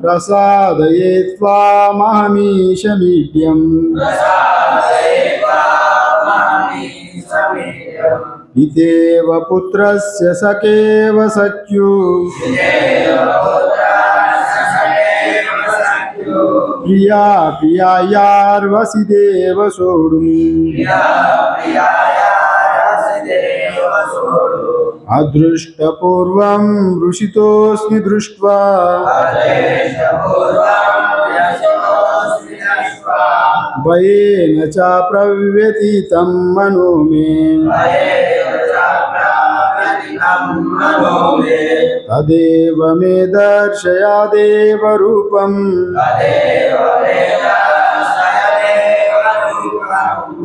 प्रसादये त्वामहमीशमीड्यम् पितेव पुत्रस्य सखेव सख्यु प्रिया प्रियायार्वसिदेव सोढुम् अदृष्टपूर्वं वृषितोऽस्मि दृष्ट्वा भयेन च प्रव्यथितं मनो मे तदेव मे दर्शयादेव रूपम्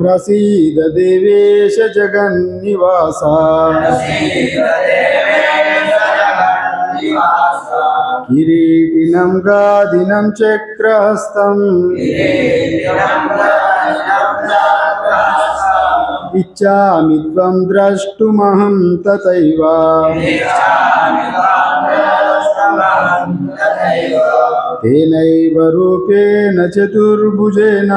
प्रसीद देवेश जगन्निवास किरीटिनं गादिनं चक्रहस्तम् इच्छामि त्वं द्रष्टुमहं तथैव तेनैव रूपेण चतुर्भुजेन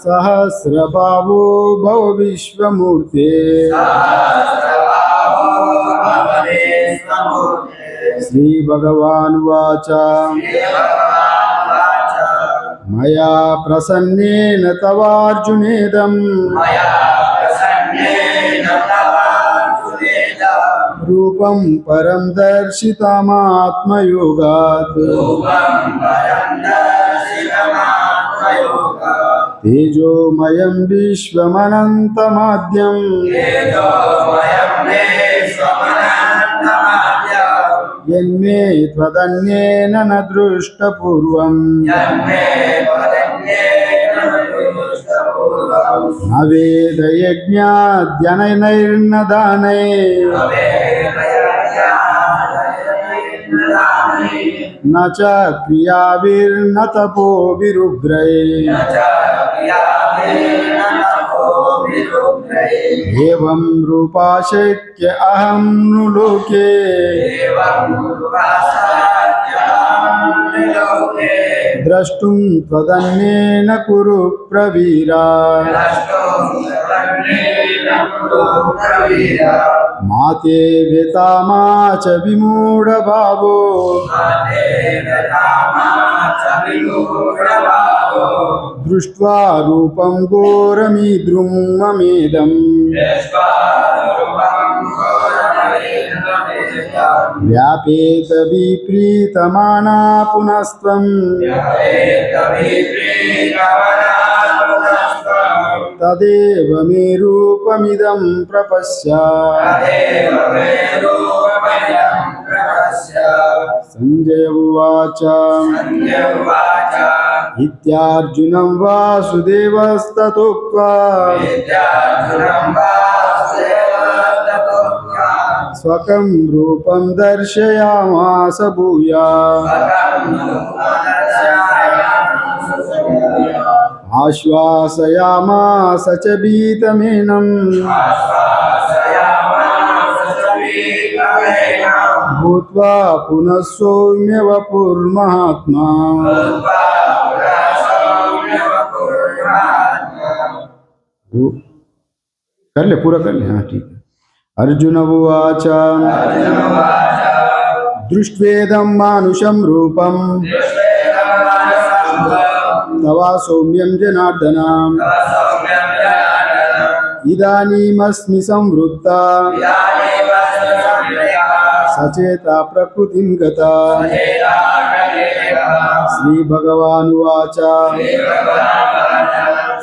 सहस्रबाहो भव विश्वमूर्ते श्रीभगवानुवाच मया प्रसन्नेन तवार्जुनेदं रूपं परं दर्शितमात्मयोगात् तेजोमयं विश्वमनन्तमाद्यं यन्मे त्वदन्येन न दृष्टपूर्वम् न वेदयज्ञाध्ययनैर्न दानैः न च क्रियाभिर्न तपोभिरुग्रैः एवं रूपा शक्य अहं नु लोके द्रष्टुं त्वदन्येन कुरु प्रवीरा मा ते व्यथा मा च विमूढभावो दृष्ट्वा रूपं घोरमीद्रुं ममेदम् व्यापेत विप्रीतमाना पुनस्त्वं तदेव मे रूपमिदं प्रपश्य संजय उवाच इत्यार्जुनं वासुदेवस्ततोक्त्वा स्वकं रूपं दर्शयामास भूयः आश्वासयामास च भीतमेनं भूत्वा पुनः सौम्य वपुर्महात्मा कर ले पूरा कर ले। हाँ ठीक है। अर्जुन उवाच दृष्ट्वेदं मानुषं रूपं तव सौम्यं जनार्दन इदानीमस्मि संवृत्ता सचेता प्रकृतिं गता। श्रीभगवानुवाच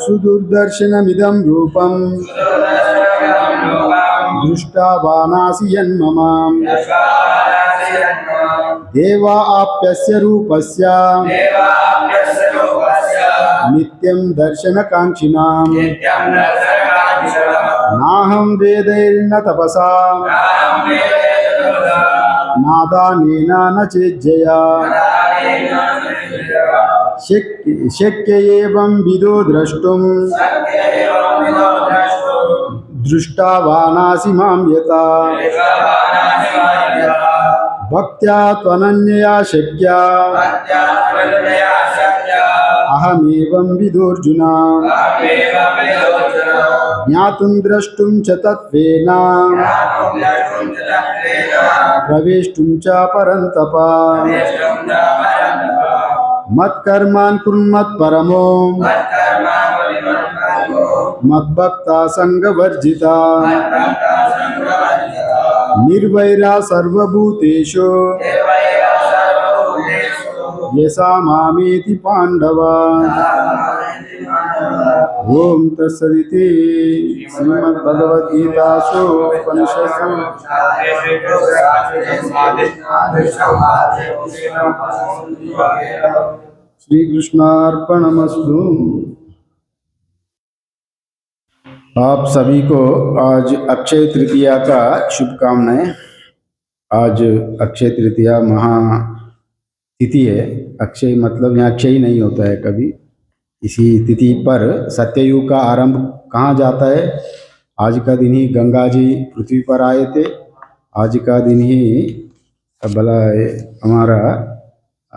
सुदुर्दर्शनमिदं रूपं दृष्टवानासि यन्मम देवा आप्यस्य रूपस्य नित्यं दर्शनकाङ्क्षिणाम् नाहं वेदैर्न तपसा नादानेन न चेज्जया शक्य एवं विदो द्रष्टुं दृष्टावानासि मां यथा भक्त्या त्वनन्यया शक्या अहमेवं विदुर्जुन ज्ञातुं द्रष्टुं च तत्त्वेन प्रवेष्टुं च परन्तप मत्कर्मान् कुर्मत्परमो मद्भक्ता संगवर्जिता निर्वैरा सर्वभूतेषु येषा मामेति पांडव। ओम तत्सदिति श्रीमद्भगवद्गीतासु उपनिषत्सु श्री कृष्णार्पणमस्तु। आप सभी को आज अक्षय तृतीया का शुभकामनाएं। आज अक्षय तृतीया महातिथि है। अक्षय मतलब यहाँ क्षय नहीं होता है कभी। इसी तिथि पर सत्ययुग का आरंभ कहाँ जाता है? आज का दिन ही गंगा जी पृथ्वी पर आए थे। आज का दिन ही भला हमारा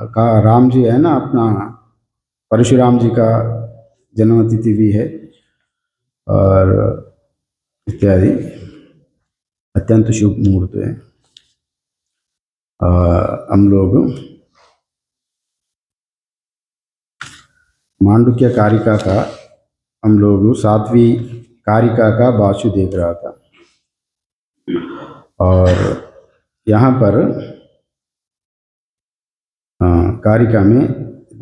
का राम जी है ना, अपना परशुराम जी का जन्मतिथि भी है और इत्यादि अत्यंत शुभ मुहूर्त है। हम लोग मांडुक्य कारिका का हम लोग 7वीं कारिका का भाष्य देख रहा था और यहाँ पर कारिका में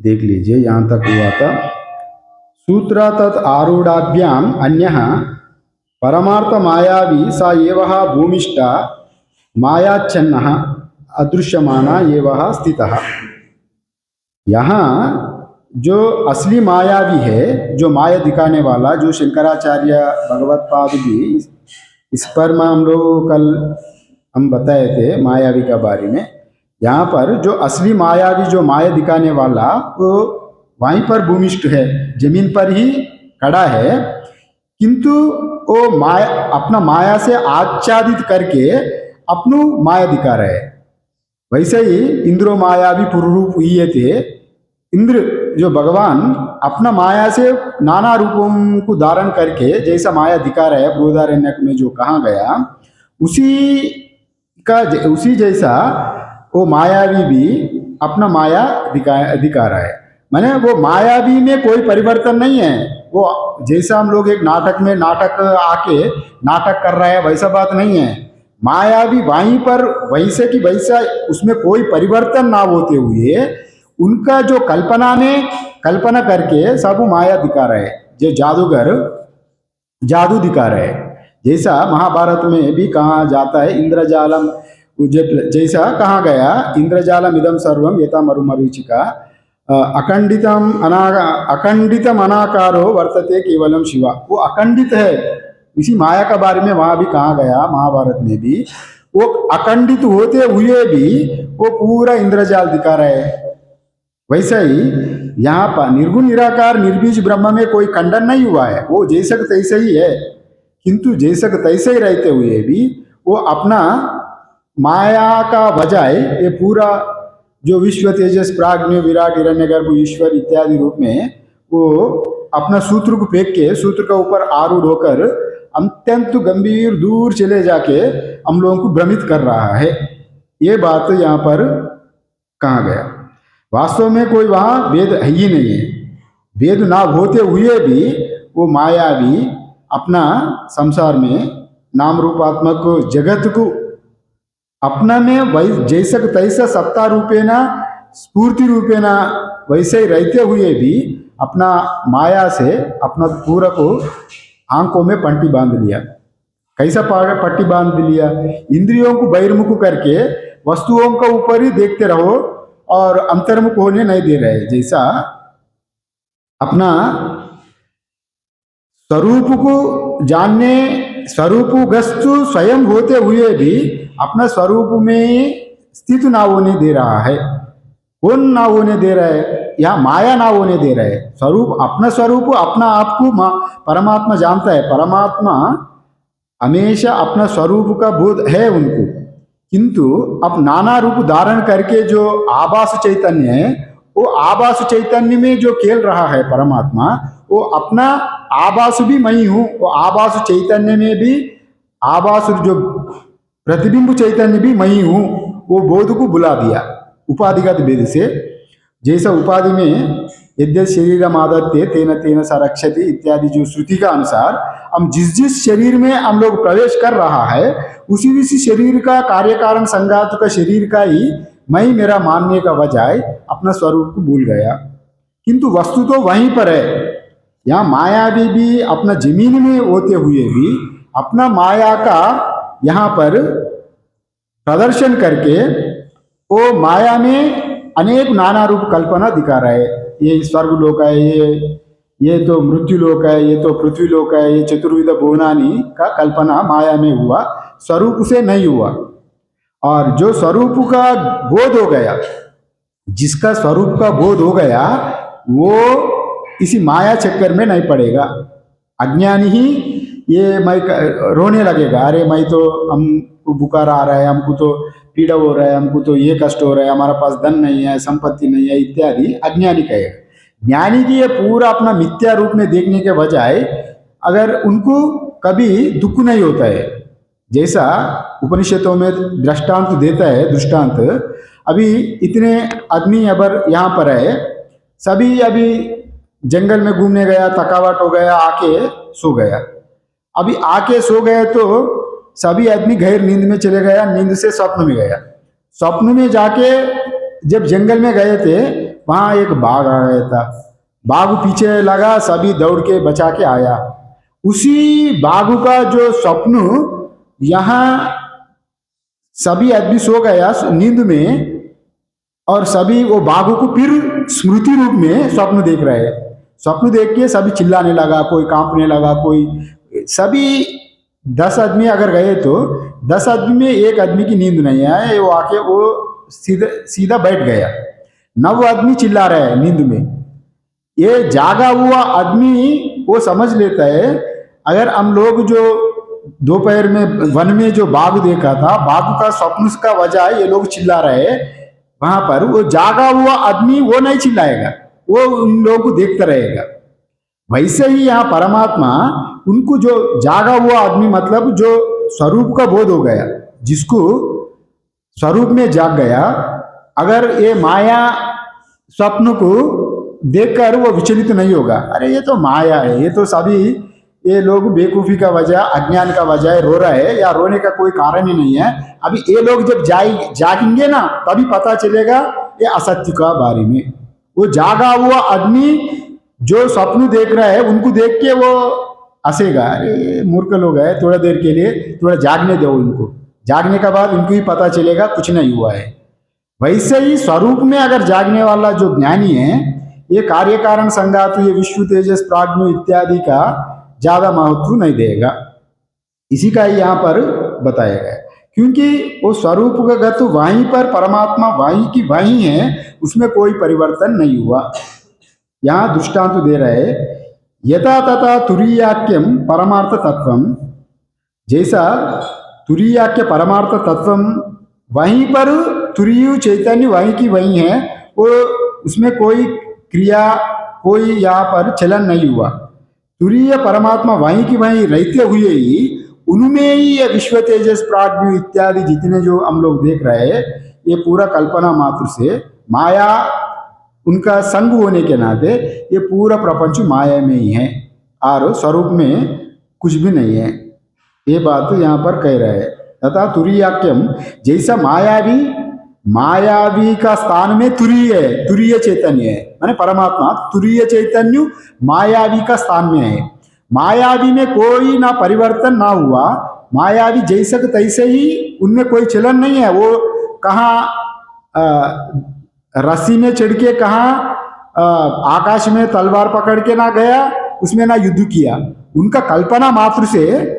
देख लीजिए, यहाँ तक हुआ था सूत्र तत् आरूढ़ाभ्याम अन्यः परमार्थ मायावी सा एवः भूमिष्ठा मायाच्छन्नः अदृश्यमाना एवः स्थितः। यहाँ जो असली मायावी है, जो माया दिखाने वाला, जो शंकराचार्य भगवत पाद भी इस पर हम लोग कल हम बताए थे मायावी के बारे में। यहाँ पर जो असली मायावी, जो माया दिखाने वाला, वो वहीं पर भूमिष्ठ है, जमीन पर ही खड़ा है, किंतु वो माया अपना माया से आच्छादित करके अपनु माया दिखा रहे है। वैसे ही इंद्रो मायावी पूर्वरूप हुए थे। इंद्र जो भगवान अपना माया से नाना रूपों को धारण करके जैसा माया दिखा रहे है, बृहदारण्यक में जो कहा गया, उसी जैसा वो मायावी भी अपना माया दिखा रहा है। माने वो मायावी में कोई परिवर्तन नहीं है। वो जैसा हम लोग एक नाटक में नाटक आके नाटक कर रहा है, वैसा बात नहीं है। मायावी वहीं पर वैसे की वैसा, उसमें कोई परिवर्तन ना होते हुए उनका जो कल्पना करके सब माया दिखा रहे हैं। जो जादूगर जादू दिखा रहे हैं, जैसा महाभारत में भी कहा जाता है, इंद्रजालम जैसा कहा गया, इंद्रजालम इदम सर्वम यथा मरुमरीचिका अखंडितम अनाकारो वर्तते केवलम शिवा। वो अखंडित है। इसी माया का बारे में वहां भी कहा गया, महाभारत में भी। वो अखंडित होते हुए भी वो पूरा इंद्रजाल दिखा रहे हैं। वैसा ही यहाँ पर निर्गुण निराकार निर्बीज ब्रह्म में कोई खंडन नहीं हुआ है। वो जैसा तैसे ही है, किंतु जैसा तैसे ही रहते हुए भी वो अपना माया का बजाय ये पूरा जो विश्व तेजस प्राज्ञ विराट हिरण्यगर्भ ईश्वर इत्यादि रूप में वो अपना सूत्र को फेंक के सूत्र के ऊपर आरूढ़ होकर अत्यंत गंभीर दूर चले जाके हम लोगों को भ्रमित कर रहा है। ये बात यहाँ पर कहा गया। वास्तव में कोई वहाँ भेद है ही नहीं है। भेद ना होते हुए भी वो माया भी अपना संसार में नाम रूपात्मक जगत को अपना में वही जैसा तैसा सत्ता रूपेना स्फूर्ति रूपेना वैसे ही रहते हुए भी अपना माया से अपना पूरा को आंखों में पट्टी बांध लिया। कैसा पट्टी बांध लिया? इंद्रियों को बहिर्मुख करके वस्तुओं का ऊपर ही देखते रहो और अंतर्मुख होने नहीं दे रहे। जैसा अपना स्वरूप को जानने, स्वरूपगस्त स्वयं होते हुए भी अपना स्वरूप में स्थित ना होने दे रहा है। कौन ना होने दे रहा है? यहाँ माया ना होने दे रहा है। स्वरूप अपना आप को परमात्मा जानता है। परमात्मा हमेशा अपना स्वरूप का बोध है उनको, किंतु अब नाना रूप धारण करके जो आभास चैतन्य है, वो आभास चैतन्य में जो खेल रहा है परमात्मा, वो अपना आभास भी मैं ही हूँ, वो आभास चैतन्य में भी आभास जो प्रतिबिंब चैतन्य भी मैं ही हूँ, वो बोध को बुला दिया उपाधिगत भेद से। जैसा उपाधि में यद्य शरीरम आदत्ते तेन तेन स रक्षति इत्यादि जो श्रुति का अनुसार हम जिस जिस शरीर में हम लोग प्रवेश कर रहा है, उसी उसी शरीर का कार्य कारण संघात का शरीर का ही मैं मेरा मानने का बजाय अपना स्वरूप को भूल गया। किंतु वस्तु तो वहीं पर है। यहाँ मायावी भी अपना जमीन में होते हुए भी अपना माया का यहाँ पर प्रदर्शन करके वो माया में अनेक नाना रूप कल्पना दिखा रहा है। ये स्वर्ग लोक है, ये तो मृत्यु लोक है, ये तो पृथ्वी लोक है, ये चतुर्विध भुवनानी का कल्पना माया में हुआ, स्वरूप से नहीं हुआ। और जो स्वरूप का बोध हो गया, जिसका स्वरूप का बोध हो गया, वो इसी माया चक्कर में नहीं पड़ेगा। अज्ञानी ही ये मैं रोने लगेगा, अरे मैं तो हमको बुखार आ रहा है, हमको तो पीड़ा हो रहा है, हमको तो ये कष्ट हो रहा है, हमारा पास धन नहीं है, संपत्ति नहीं है इत्यादि अज्ञानी कहेगा। ज्ञानी की ये पूरा अपना मिथ्या रूप में देखने के बजाय अगर उनको कभी दुख नहीं होता है, जैसा उपनिषदों में दृष्टांत देता है, दृष्टांत अभी इतने आदमी अगर यहाँ पर है, सभी अभी जंगल में घूमने गया, थकावट हो गया, आके सो गया। अभी आके सो गए तो सभी आदमी गहर नींद में चले गया, नींद से स्वप्न में गया। स्वप्न में जाके जब जंगल में गए थे, वहां एक बाघ आ गया था, बाघ पीछे लगा, सभी दौड़ के बचा के आया। उसी बाघ का जो स्वप्न यहाँ सभी आदमी सो गया नींद में, और सभी वो बाघ को फिर स्मृति रूप में स्वप्न देख रहे हैं। स्वप्न देख के सभी चिल्लाने लगा, कोई कांपने लगा, कोई सभी 10 आदमी अगर गए तो 10 आदमी में एक आदमी की नींद नहीं आए, वो आके वो सीधा सीधा बैठ गया। 9 आदमी चिल्ला रहे हैं नींद में। ये जागा हुआ आदमी वो समझ लेता है, अगर हम लोग जो दोपहर में वन में जो बाघ देखा था, बाघ का स्वप्न का वजह ये लोग चिल्ला रहे हैं, वहां पर वो जागा हुआ आदमी वो नहीं चिल्लाएगा, वो उन लोगों को देखता रहेगा। वैसे ही यहाँ परमात्मा उनको जो जागा हुआ आदमी, मतलब जो स्वरूप का बोध हो गया, जिसको स्वरूप में जाग गया, अगर ये माया स्वप्न को देखकर वो विचलित नहीं होगा, अरे ये तो माया है, ये तो सभी ये लोग बेवकूफ़ी का वजह, अज्ञान का वजह रो रहा है, या रोने का कोई कारण ही नहीं है। अभी ये लोग जब जागेंगे ना, तभी पता चलेगा ये असत्य का बारे में। वो जागा हुआ आदमी जो स्वप्न देख रहा है, उनको देख के वो हंसेगा, अरे मूर्ख लोग है, थोड़ा देर के लिए थोड़ा जागने दो इनको, जागने के बाद इनको ही पता चलेगा कुछ नहीं हुआ है। वैसे ही स्वरूप में अगर जागने वाला जो ज्ञानी है, ये कार्य कारण संघात, ये विश्व तेजस प्राज्ञ इत्यादि का ज्यादा महत्व नहीं देगा। इसी का ही यहाँ पर बताया गया, क्योंकि वो स्वरूप का गत वहीं पर परमात्मा वहीं की वहीं है, उसमें कोई परिवर्तन नहीं हुआ। यहाँ दृष्टांत दे रहे, यथा तथा तुरीयाक्यम परमार्थ तत्वम, जैसा तुरीयाक्य परमार्थ तत्वम वहीं पर तुरीय चैतन्य वहीं की वहीं है, वो उसमें कोई क्रिया, कोई यहाँ पर चलन नहीं हुआ। तुरीय परमात्मा वहीं की वहीं रहते हुए ही उनमें ही ये विश्व तेजस प्राज्ञ इत्यादि जितने जो हम लोग देख रहे हैं, ये पूरा कल्पना मात्र से माया उनका संग होने के नाते ये पूरा प्रपंच माया में ही है, और स्वरूप में कुछ भी नहीं है। ये बात यहाँ पर कह रहे हैं। तथा तुरीयाक्यम, जैसा मायावी का स्थान में तुरीय चैतन्य है, माने परमात्मा तुरीय चैतन्य मायावी का स्थान में है। मायावी में कोई ना परिवर्तन ना हुआ, मायावी जैसे तैसे ही, उनमें कोई चलन नहीं है। वो कहाँ रस्सी में चढ़ के, कहाँ आकाश में तलवार पकड़ के ना गया, उसमें ना युद्ध किया, उनका कल्पना मात्र से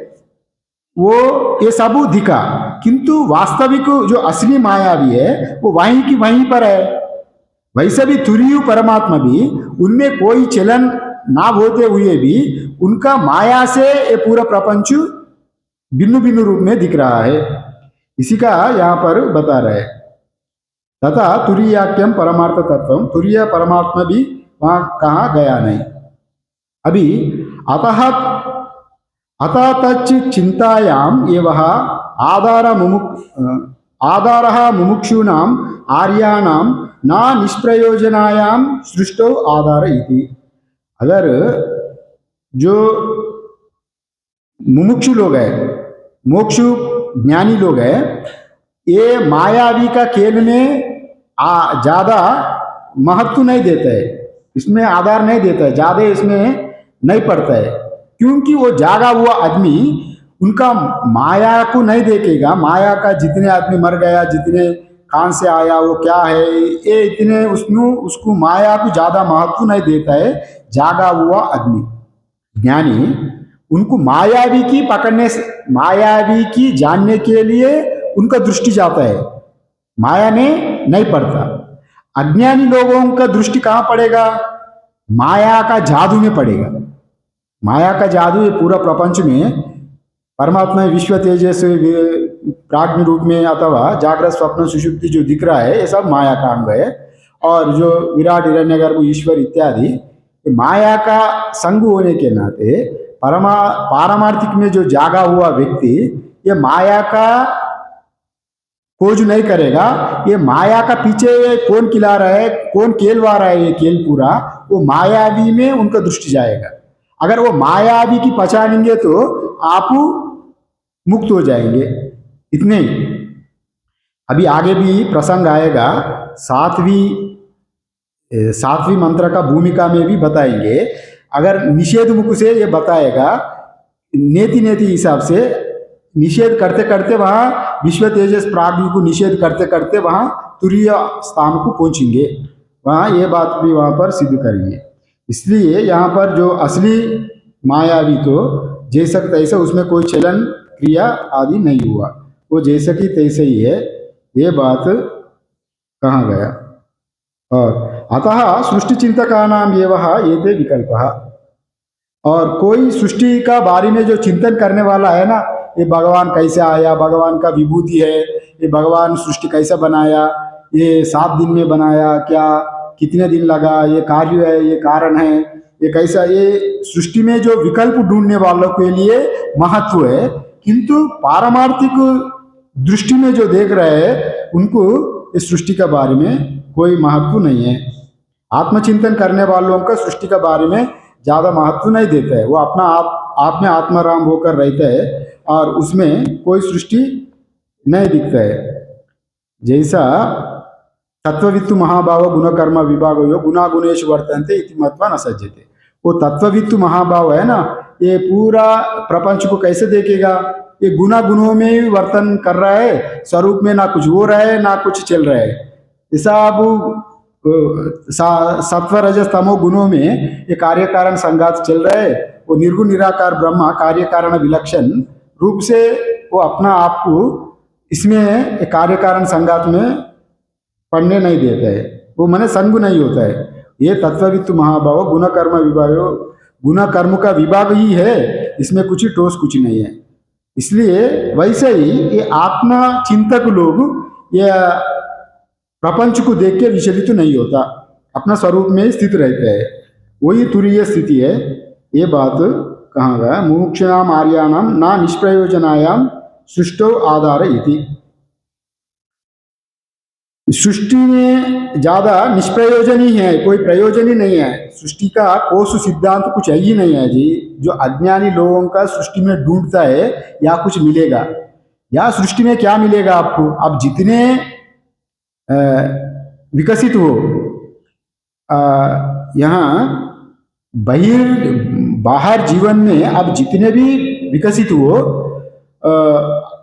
वो ये सब दिखा, किंतु वास्तविक जो असली मायावी है वो वहीं की वहीं पर है। वैसे भी तुरीय परमात्मा भी, उनमें कोई चलन ना होते हुए भी उनका माया से ये पूरा प्रपंच भिन्न भिन्न रूप में दिख रहा है। इसी का यहाँ पर बता रहे हैं। तथा तुरीयाख्यम परमार्थ तत्व, तुरीय परमात्मा भी वहां कहा गया नहीं। अभी अतः अतः तच्च चिंतायाम एवं आधारः मुमुक्षूणाम आर्याणाम न निष्प्रयोजनायाम सृष्टौ आधार इति। अगर जो मुमुक्षु लोग हैं, मोक्षु ज्ञानी लोग हैं, ये मायावी का खेल में ज्यादा महत्व नहीं देता है, इसमें आधार नहीं देता है, ज्यादा इसमें नहीं पड़ता है। क्योंकि वो जागा हुआ आदमी उनका माया को नहीं देखेगा। माया का जितने आदमी मर गया, जितने कहां से आया, वो क्या है, ये इतने उसको माया को ज्यादा महत्व नहीं देता है। जागा हुआ आदमी ज्ञानी उनको मायावी की पकड़ने से, मायावी की जानने के लिए उनका दृष्टि जाता है, माया में नहीं पड़ता। अज्ञानी लोगों का दृष्टि कहाँ पड़ेगा? माया का जादू में पड़ेगा। माया का जादू ये पूरा प्रपंच में परमात्मा विश्व तेजस प्राज्ञ रूप में अथवा जागृत स्वप्न सुषुप्ति जो दिख रहा है, ये सब माया का अंग है। और जो विराट हिरण्यगर्भ ईश्वर इत्यादि माया का संग होने के नाते पारमार्थिक में जो जागा हुआ व्यक्ति ये माया का खोज नहीं करेगा। ये माया का पीछे कौन खिला रहा है, कौन खेलवा रहा है, ये खेल पूरा वो मायावी में उनका दृष्टि जाएगा। अगर वो मायावी की पहचानेंगे तो आप मुक्त हो जाएंगे। इतने ही। अभी आगे भी प्रसंग आएगा, सातवीं मंत्र का भूमिका में भी बताएंगे। अगर निषेध मुख से ये बताएगा, नेति नेति हिसाब से निषेध करते करते वहां विश्व तेजस प्राज्ञ को निषेध करते करते वहां तुरीय स्थान को पहुंचेंगे। वहां ये बात भी वहां पर सिद्ध करेंगे। इसलिए यहाँ पर जो असली मायावी तो जैसा तैसा, उसमें कोई चलन क्रिया आदि नहीं हुआ, वो जैसा कि तैसे ही है, ये बात कहा गया। और अतः सृष्टि चिंतका नाम ये वह ये थे विकल्प। और कोई सृष्टि का बारे में जो चिंतन करने वाला है ना, ये भगवान कैसे आया, भगवान का विभूति है, ये भगवान सृष्टि कैसे बनाया, ये 7 दिन में बनाया क्या, कितने दिन लगा, ये कार्य है, ये कारण है, ये कैसा, ये सृष्टि में जो विकल्प ढूंढने वालों के लिए महत्व है। किंतु पारमार्थिक दृष्टि में जो देख रहे हैं उनको इस सृष्टि के बारे में कोई महत्व नहीं है। आत्मचिंतन करने वालों का सृष्टि के बारे में ज्यादा महत्व नहीं देता है। वो अपना आप में आत्माराम होकर रहता है और उसमें कोई सृष्टि नहीं दिखता है। जैसा तत्ववित्तु महाभाव गुणकर्म विभागो यो गुणागुणेषु वर्तन्ते इति मत्वा न सज्जते। वो तत्ववित्तु महाभाव है ना, ये पूरा प्रपंच को कैसे देखेगा? ये गुना गुणों में ही वर्तन कर रहा है, स्वरूप में ना कुछ हो रहा है ना कुछ चल रहा है। ऐसा अब सत्व रजस तमो गुणों में ये कार्य कारण संघात चल रहा है। वो निर्गुण निराकार ब्रह्मा कार्य कारण विलक्षण रूप से वो अपना आप को इसमें कार्य कारण संघात में पढ़ने नहीं देता है, वो मने संग नहीं होता है। ये तत्ववित्तु महाभाव गुण कर्म विभाग, गुण कर्म का विभाग ही है, इसमें कुछ ठोस कुछ नहीं है। इसलिए वैसे ही ये आत्मा चिंतक लोग ये प्रपंच को देख के विचलित नहीं होता, अपना स्वरूप में स्थित रहता है, वही तुरीय स्थिति है। ये बात कहा गया, मुमुक्षुणाम आर्याणाम ना निष्प्रयोजनायाम सृष्टो आधार इति। सृष्टि में ज्यादा निष्प्रयोजन ही है, कोई प्रयोजन ही नहीं है। सृष्टि का कोश सिद्धांत कुछ है ही नहीं है जी। जो अज्ञानी लोगों का सृष्टि में ढूंढता है या कुछ मिलेगा, या सृष्टि में क्या मिलेगा आपको? आप जितने विकसित हो, यहाँ बाहर जीवन में आप जितने भी विकसित हो,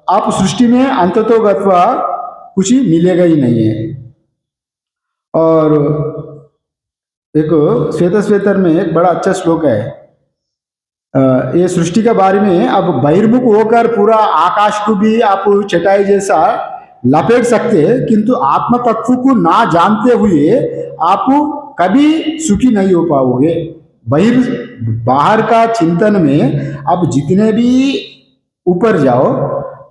आप सृष्टि में अंततोगत्वा कुछ ही मिलेगा ही नहीं है। और एक श्वेतर में एक बड़ा अच्छा श्लोक है, ये सृष्टि के बारे में। अब बहिर्मुख होकर पूरा आकाश को भी आप चटाई जैसा लपेट सकते हैं, किंतु आत्म तत्व को ना जानते हुए आप कभी सुखी नहीं हो पाओगे। बाहर का चिंतन में अब जितने भी ऊपर जाओ,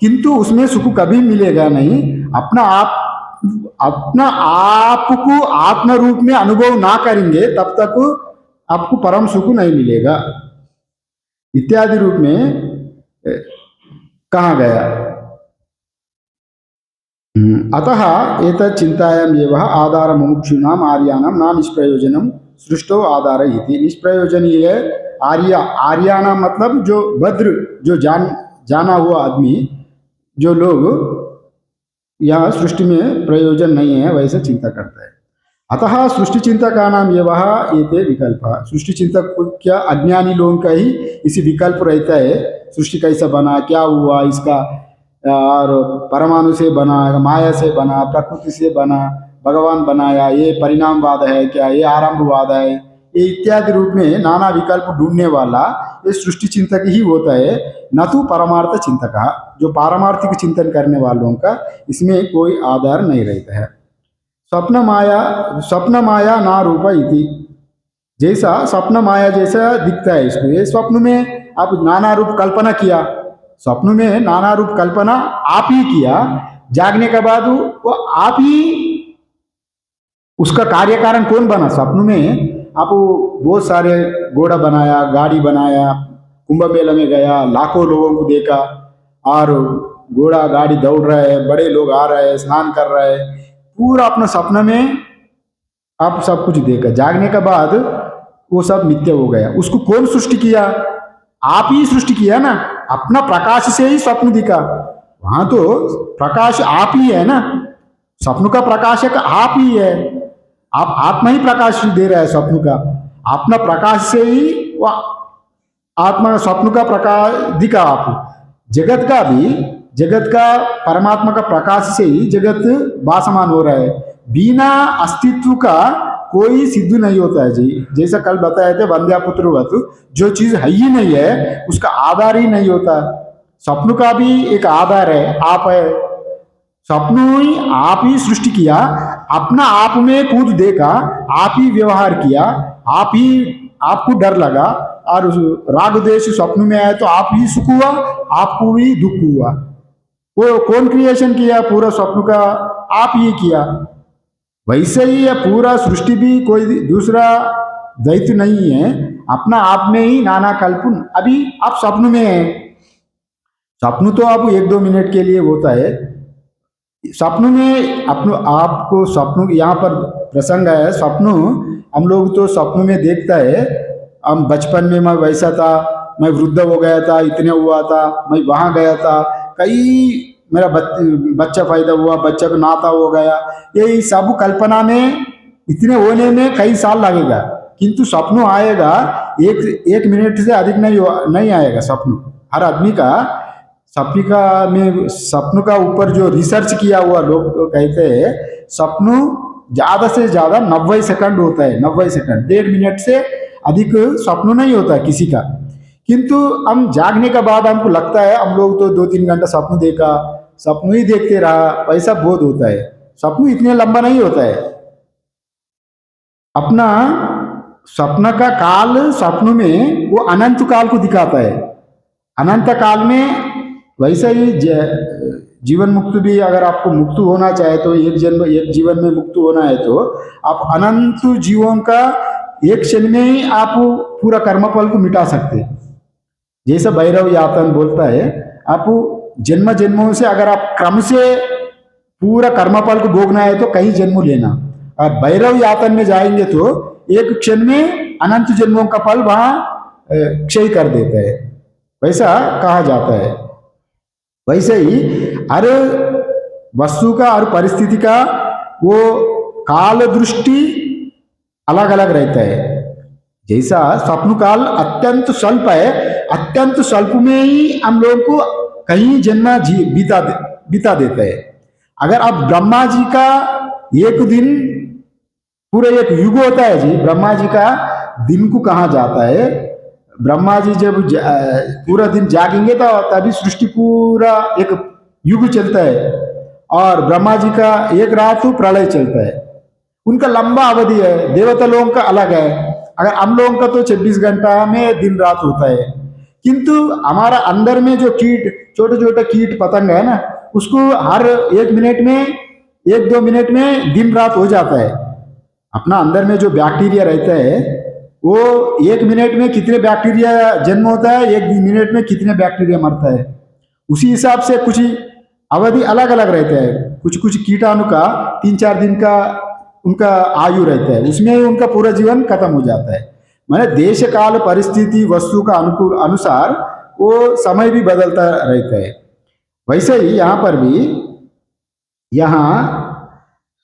किंतु उसमें सुख कभी मिलेगा नहीं। अपना आप को आत्म रूप में अनुभव ना करेंगे तब तक आपको परम सुख नहीं मिलेगा, इत्यादि रूप में कहा गया। अतः एतत् चिंतायाम एव आधार मुमुक्षूणाम आर्याणां न निष्प्रयोजनम सृष्टो आधार इति। निष्प्रयोजनीय आर्याणाम मतलब जो भद्र, जो जाना हुआ आदमी, जो लोग यह सृष्टि में प्रयोजन नहीं है वैसे चिंता करता है। अतः सृष्टि चिंतका नाम ये एते विकल्प। सृष्टि चिंतक क्या अज्ञानी लोगों का ही इसी विकल्प रहता है, सृष्टि कैसा बना, क्या हुआ इसका, और परमाणु से बना, माया से बना, प्रकृति से बना, भगवान बनाया, ये परिणामवाद है क्या, ये आरंभवाद है, ये इत्यादि रूप में नाना विकल्प ढूंढने वाला ये सृष्टि चिंतक ही होता है, न तो परमार्थ चिंतक। जो पारमार्थिक चिंतन करने वालों का इसमें कोई आधार नहीं रहता है। स्वप्न माया ना रूप इति। जैसा स्वप्न माया जैसा दिखता है इसको, ये स्वप्न में आप नाना रूप कल्पना किया, स्वप्न में नाना रूप कल्पना आप ही किया, जागने के बाद वो आप ही, उसका कार्य कारण कौन बना? स्वप्न में आप बहुत सारे घोड़ा बनाया, गाड़ी बनाया, कुंभ मेला में गया, लाखों लोगों को देखा, और घोड़ा गाड़ी दौड़ रहा है, बड़े लोग आ रहे हैं, स्नान कर रहे हैं, पूरा अपना सपना में आप सब कुछ देखा। जागने के बाद वो सब मिथ्या हो गया। उसको कौन सृष्टि किया? आप ही सृष्टि किया ना, अपना प्रकाश से ही स्वप्न दिखा। वहां तो प्रकाश आप ही है ना, स्वप्न का प्रकाशक आप ही है, आप आत्मा ही प्रकाश दे रहा है स्वप्न का। अपना प्रकाश से ही वह आत्मा स्वप्न का प्रकाश दिखा। आप जगत का भी, जगत का परमात्मा का प्रकाश से ही जगत भासमान हो रहा है। बिना अस्तित्व का कोई सिद्ध नहीं होता है जी। जैसा कल बताए थे वंद्यापुत्रवत, जो चीज है ही नहीं है उसका आधार ही नहीं होता। स्वप्न का भी एक आधार है, आप है। स्वप्न ही आप ही सृष्टि किया, अपना आप में कूद देखा, आप ही व्यवहार किया, आप ही, आपको डर लगा और राग द्वेष स्वप्न में आया तो आप ही सुख हुआ, आपको भी दुख हुआ। वो कौन क्रिएशन किया? पूरा स्वप्न का आप ही किया। वैसे ही यह पूरा सृष्टि भी कोई दूसरा दैत्य नहीं है, अपना आप में ही नाना कल्पन। अभी आप स्वप्न में है, स्वप्न तो आप 1-2 मिनट के लिए होता है। स्वप्न में अपने आपको, स्वप्न यहाँ पर प्रसंग है, स्वप्न हम लोग तो स्वप्न में देखता है, हम बचपन में मैं वैसा था, मैं वृद्ध हो गया था, इतने हुआ था, मैं वहाँ गया था, कई मेरा बच्चा पैदा हुआ, बच्चा को नाता हो गया, ये सब कल्पना में इतने होने में कई साल लगेगा। किंतु स्वप्न आएगा एक मिनट से अधिक नहीं आएगा स्वप्न। हर आदमी का स्वप्न का ऊपर जो रिसर्च किया हुआ लोग कहते हैं स्वप्न ज्यादा से ज्यादा 90 सेकंड होता है। 90 सेकंड, 1.5 मिनट से अधिक स्वप्न नहीं होता किसी का। किंतु हम जागने के बाद हमको लगता है हम लोग तो 2-3 घंटा स्वप्न देखा, स्वप्न ही देखते रहा, वैसा बोध होता है। स्वप्न इतने लंबा नहीं होता है। अपना स्वप्न का काल, स्वप्न में वो अनंत काल को दिखाता है। अनंत काल में वैसे ही जीवन मुक्त भी, अगर आपको मुक्त होना चाहे तो एक जीवन में मुक्त होना है तो आप अनंत जीवों का एक क्षण में ही आप पूरा कर्मफल को मिटा सकते हैं। जैसा भैरव यातन बोलता है, आप जन्म जन्मों से अगर आप क्रम से पूरा कर्मफल को भोगना है तो कई जन्म लेना, और भैरव यातन में जाएंगे तो एक क्षण में अनंत जन्मों का फल वहां क्षय कर देता है, वैसा कहा जाता है। वैसे ही हर वस्तु का, हर परिस्थिति का वो काल दृष्टि अलग अलग रहता है। जैसा स्वप्न काल अत्यंत स्वल्प है, अत्यंत स्वल्प में ही हम लोग को कहीं जन्म बिता देता है। अगर अब ब्रह्मा जी का एक दिन पूरा एक युग होता है जी, ब्रह्मा जी का दिन को कहा जाता है। ब्रह्मा जी जब पूरा दिन जागेंगे तो तभी सृष्टि पूरा एक युग चलता है, और ब्रह्मा जी का एक रात तो प्रलय चलता है। उनका लंबा अवधि है, देवता लोगों का अलग है। अगर हम लोगों का तो 26 घंटा में दिन रात होता है। किंतु हमारा अंदर में जो कीट छोटे छोटे कीट पतंग है ना, उसको हर 1 मिनट में, 1-2 मिनट में दिन रात हो जाता है। अपना अंदर में जो बैक्टीरिया रहता है वो 1 मिनट में कितने बैक्टीरिया जन्म होता है, 1 मिनट में कितने बैक्टीरिया मरता है। उसी हिसाब से कुछ अवधि अलग अलग रहता है। कुछ कुछ कीटाणु का 3-4 दिन का उनका आयु रहता है, उसमें ही उनका पूरा जीवन खत्म हो जाता है। माने देश काल परिस्थिति वस्तु का अनुकूल अनुसार वो समय भी बदलता रहता है। वैसे ही यहाँ पर भी, यहाँ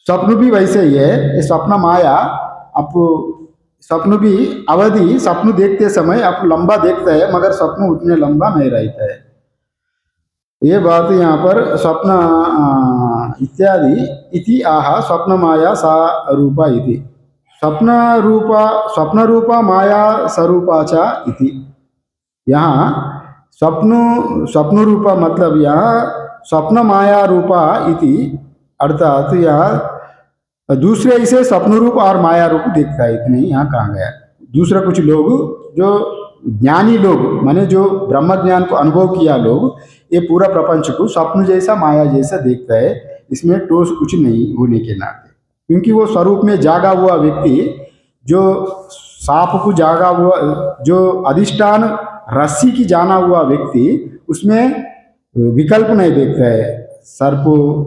स्वप्न भी वैसे ही है। ये स्वप्न माया, आप स्वप्न भी अवधि, स्वप्न देखते समय आप लंबा देखता है मगर स्वप्न उतने लंबा नहीं रहता है। ये बात यहाँ पर स्वप्न इत्यादि इति आह स्वप्न माया सा रूपा इति। स्वप्न रूपा माया स्वरूपा च इति। यहाँ स्वप्न रूपा मतलब यहाँ स्वप्न माया रूपा इति, अर्थात यहाँ दूसरे इसे स्वप्न रूप और माया रूप देखता है, इतने यहाँ कहा गया। दूसरा कुछ लोग जो ज्ञानी लोग माने जो ब्रह्म ज्ञान को अनुभव किया लोग, ये पूरा प्रपंच को स्वप्न जैसा माया जैसा देखता है, इसमें ठोस कुछ नहीं होने के नाते। क्योंकि वो स्वरूप में जागा हुआ व्यक्ति, जो सांप को जागा हुआ, जो अधिष्ठान रस्सी की जाना हुआ व्यक्ति, उसमें विकल्प नहीं देखता है, सर्प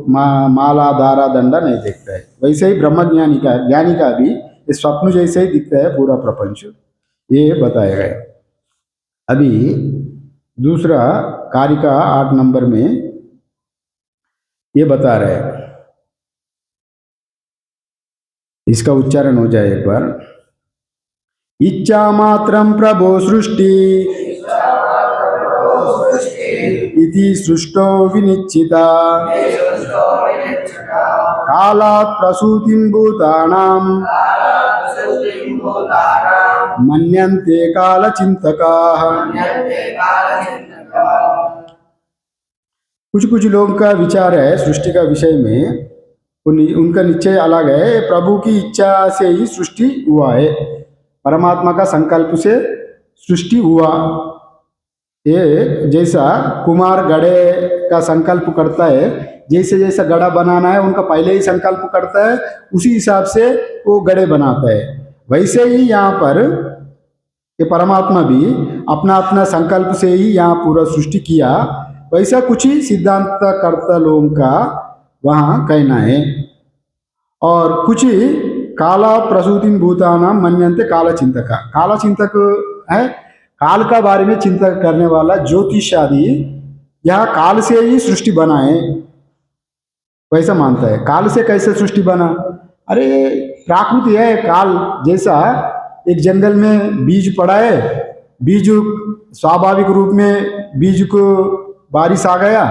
माला धारा दंडा नहीं देखता है। वैसे ही ब्रह्म ज्ञानी का भी इस स्वप्न जैसे ही दिखता है पूरा प्रपंच, ये बताया गया। अभी दूसरा कार्य का 8 नंबर में ये बता रहे हैं, इसका उच्चारण हो जाए एक बार। इच्छा मात्रम प्रभो सृष्टि इति सृष्टो विनिश्चिता कालात् प्रसूतिं भूतानां मन्यन्ते कालचिंतकाः। कुछ कुछ लोगों का विचार है सृष्टि का विषय में, उनका निश्चय अलग है। प्रभु की इच्छा से ही सृष्टि हुआ है, परमात्मा का संकल्प से सृष्टि हुआ। ये जैसा कुमार गड़े का संकल्प करता है, जैसे जैसा गड़ा बनाना है उनका पहले ही संकल्प करता है, उसी हिसाब से वो गड़े बनाता है। वैसे ही यहाँ पर ये परमात्मा भी अपना अपना संकल्प से ही यहाँ पूरा सृष्टि किया। वैसा कुछ ही सिद्धांत कर्ता लोगों का वहाँ कहना है। और कुछ ही काला प्रसूति भूतानाम मन्यन्ते कालचिंतका, कालचिंतक है, काल का बारे में चिंता करने वाला ज्योतिष आदि यह काल से ही सृष्टि बना है, वैसा मानता है। काल से कैसे सृष्टि बना? अरे प्राकृति है काल जैसा। एक जंगल में बीज पड़ा है, बीज स्वाभाविक रूप में बीज को बारिश आ गया,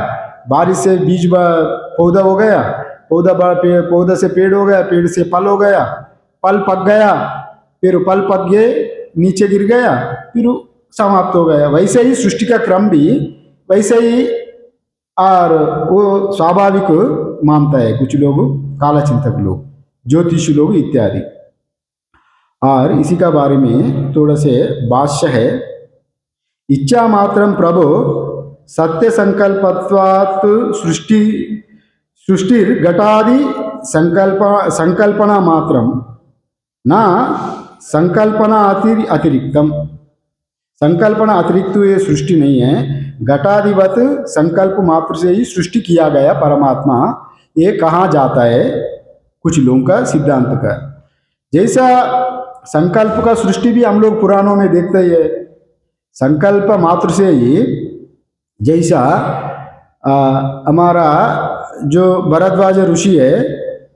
बारिश से बीज पौधा हो गया, पौधा से पेड़ हो गया, पेड़ से फल हो गया, फल पक गया, फिर फल पक गए नीचे गिर गया, फिर समाप्त हो गया। वैसे ही सृष्टि का क्रम भी वैसे ही और वो स्वाभाविक मानता है कुछ लोग, कालचिंतक लोग, ज्योतिष लोग इत्यादि। और इसी का बारे में थोड़ा से भाष्य है। इच्छा मात्रम प्रभो सत्य संकल्पत्वात् सृष्टिर घटादि संकल्पना मात्रम न संकल्पना अतिरिक्तम। संकल्पना अतिरिक्त ये सृष्टि नहीं है, घटादिवत संकल्प मात्र से ही सृष्टि किया गया परमात्मा, ये कहा जाता है कुछ लोगों का सिद्धांत का। जैसा संकल्प का सृष्टि भी हम लोग पुराणों में देखते ही है, संकल्प मात्र से ही। जैसा हमारा जो भरद्वाज ऋषि है,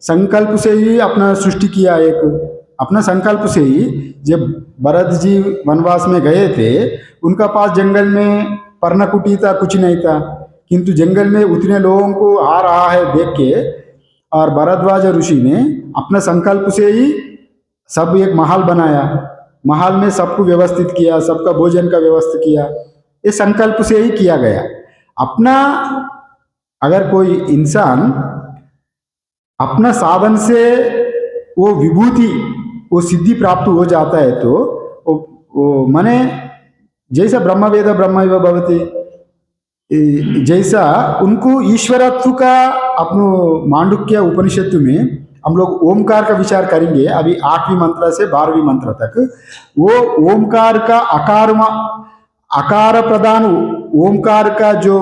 संकल्प से ही अपना सृष्टि किया, एक अपना संकल्प से ही। जब भरत जी वनवास में गए थे, उनका पास जंगल में पर्णकुटी था, कुछ नहीं था, किंतु जंगल में उतने लोगों को आ रहा है देख के, और भरद्वाज ऋषि ने अपना संकल्प से ही सब एक महल बनाया, महल में सबको व्यवस्थित किया, सबका भोजन का व्यवस्था किया। ये संकल्प से ही किया गया। अपना अगर कोई इंसान अपना साधन से वो विभूति, वो सिद्धि प्राप्त हो जाता है, तो वो माने जैसा ब्रह्मवेद ब्रह्मैव भवति, जैसा उनको ईश्वरत्व का अपनो मांडुक्य उपनिषद में हम लोग ओमकार का विचार करेंगे अभी 8वीं मंत्र से 12वीं मंत्र तक। वो ओमकार का आकार प्रदान ओमकार का जो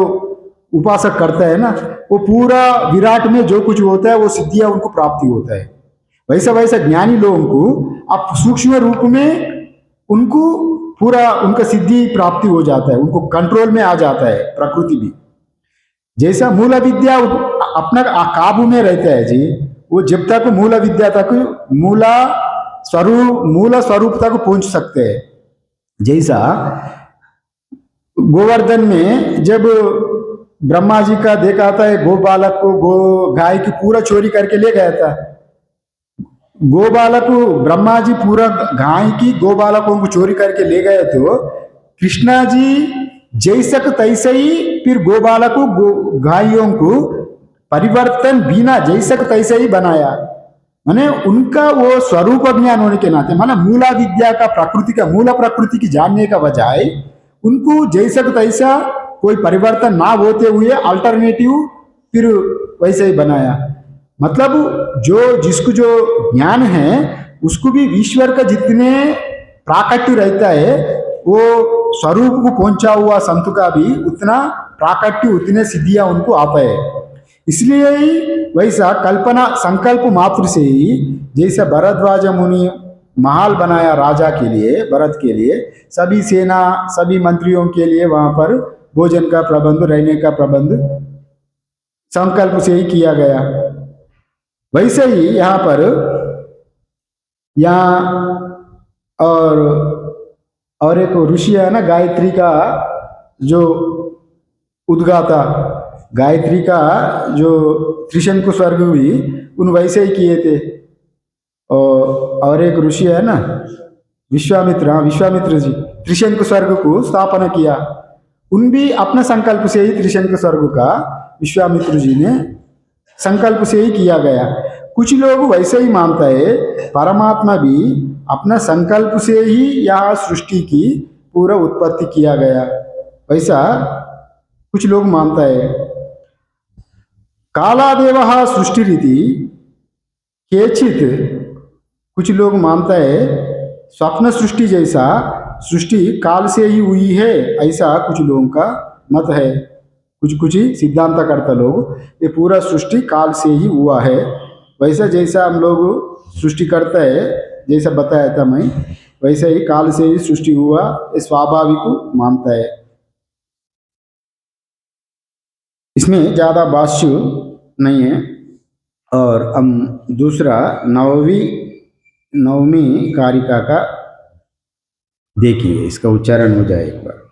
उपासक करता है ना, वो पूरा विराट में जो कुछ होता है वो सिद्धियां उनको प्राप्ति होता है। वैसा वैसा ज्ञानी लोगों को अब सूक्ष्म रूप में उनको पूरा उनका सिद्धि प्राप्ति हो जाता है, उनको कंट्रोल में आ जाता है प्रकृति भी। जैसा मूल विद्या अपना काबू में रहता है जी, वो जब तक मूल विद्या तक मूल स्वरूप तक पहुंच सकते हैं। जैसा गोवर्धन में जब ब्रह्मा जी का देखा था गो बालक को गाय की पूरा चोरी करके ले गया था। गो बालक ब्रह्मा जी पूरा गाय की गो बालकों को चोरी करके ले गए तो कृष्णा जी जैसक तैसे ही फिर गो बालक गायों को परिवर्तन बिना जैसक तैसे ही बनाया। माने उनका वो स्वरूप ज्ञान होने के नाते माने मूला विद्या का प्रकृति का मूल प्रकृति की जानने का बजाय उनको जैसक तैसा कोई परिवर्तन ना होते हुए अल्टरनेटिव फिर वैसे ही बनाया। मतलब जो जिसको जो ज्ञान है उसको भी ईश्वर का जितने प्राकट्य रहता है वो स्वरूप को पहुंचा हुआ संत का भी उतना प्राकट्य उतने सिद्धियां उनको आता है। इसलिए ही वैसा कल्पना संकल्प मात्र से ही जैसे भरद्वाज मुनि महल बनाया राजा के लिए, भरत के लिए, सभी सेना सभी मंत्रियों के लिए वहां पर भोजन का प्रबंध रहने का प्रबंध संकल्प से ही किया गया। वैसे ही यहाँ पर और एक ऋषि है ना गायत्री का जो उद्गाता, गायत्री का जो त्रिशंकु स्वर्ग भी उन वैसे ही किए थे। और एक ऋषि है ना विश्वामित्र जी त्रिशंकु स्वर्ग को स्थापना किया। उन भी अपने संकल्प से ही त्रिशंकु स्वर्ग का विश्वामित्र जी ने संकल्प से ही किया गया। कुछ लोग वैसे ही मानता है परमात्मा भी अपना संकल्प से ही यह सृष्टि की पूरा उत्पत्ति किया गया, वैसा कुछ लोग मानता है। कालादेव सृष्टि रीति केचित कुछ लोग मानता है स्वप्न सृष्टि जैसा सृष्टि काल से ही हुई है, ऐसा कुछ लोगों का मत है। कुछ ही सिद्धांत करता लोग ये पूरा सृष्टि काल से ही हुआ है, वैसा जैसा हम लोग सृष्टि करता है जैसा बताया था मैं, वैसे ही काल से ही सृष्टि हुआ ये स्वाभाविक मानता है। इसमें ज़्यादा भाष्य नहीं है। और हम दूसरा नवमी कारिका का देखिए, इसका उच्चारण हो जाए एक बार।